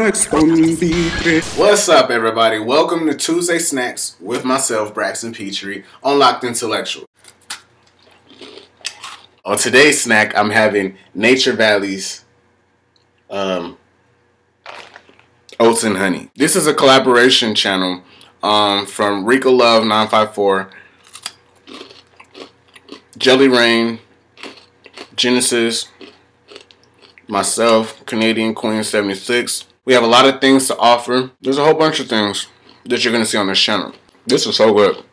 BraxtonPITRE. What's up, everybody? Welcome to Tuesday Snacks with myself, BraxtonPITRE, on LocdN2Lectuals. On today's snack, I'm having Nature Valley's oats and honey. This is a collaboration channel from Rico Love 954, Jelly Rain, Genesis, myself, Canadian Queen 76. We have a lot of things to offer. There's a whole bunch of things that you're going to see on this channel. This is so good.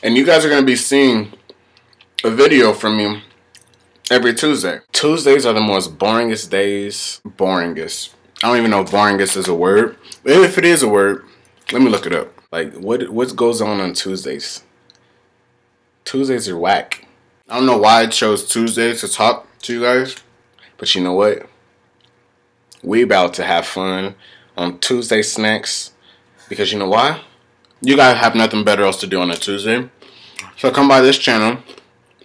And you guys are going to be seeing a video from me every Tuesday. Tuesdays are the most boringest days. Boringest. I don't even know if boringest is a word. But if it is a word, let me look it up. Like, what goes on Tuesdays? Tuesdays are whack. I don't know why I chose Tuesdays to talk to you guys. But you know what? We about to have fun on Tuesday Snacks. Because you know why? You guys have nothing better else to do on a Tuesday. So come by this channel,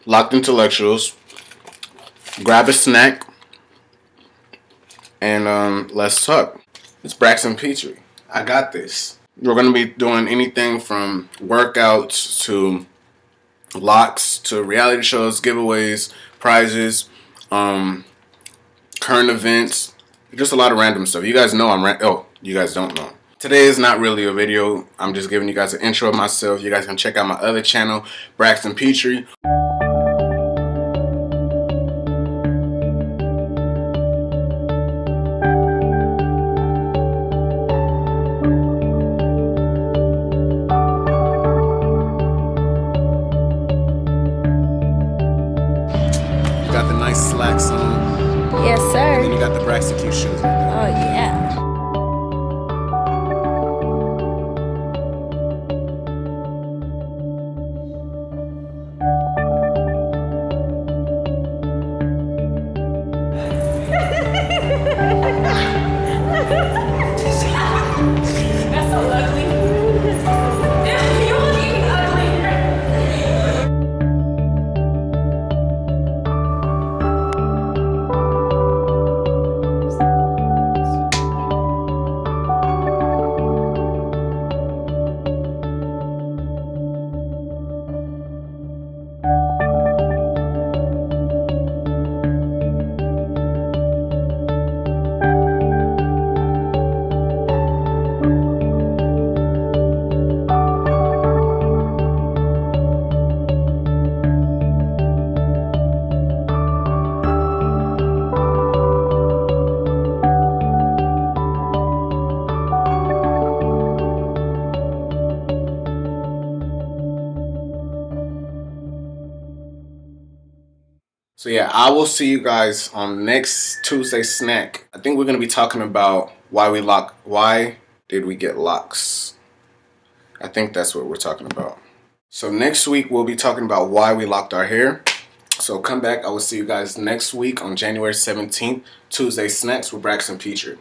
LocdN2Lectuals. Grab a snack. And let's talk. It's BraxtonPITRE. I got this. We're going to be doing anything from workouts to locks to reality shows, giveaways, prizes, current events, just a lot of random stuff. You guys know you guys don't know. Today is not really a video. I'm just giving you guys an intro of myself. You guys can check out my other channel, BraxtonPITRE. You got the nice slacks on. Yes, sir. And you got the Braxton cute shoes. Oh, yeah. That's so ugly. You look even ugly. So yeah, I will see you guys on next Tuesday snack. I think we're gonna be talking about why did we get locks? I think that's what we're talking about. So next week we'll be talking about why we locked our hair. So come back. I will see you guys next week on January 17th, Tuesday snacks with BraxtonPITRE.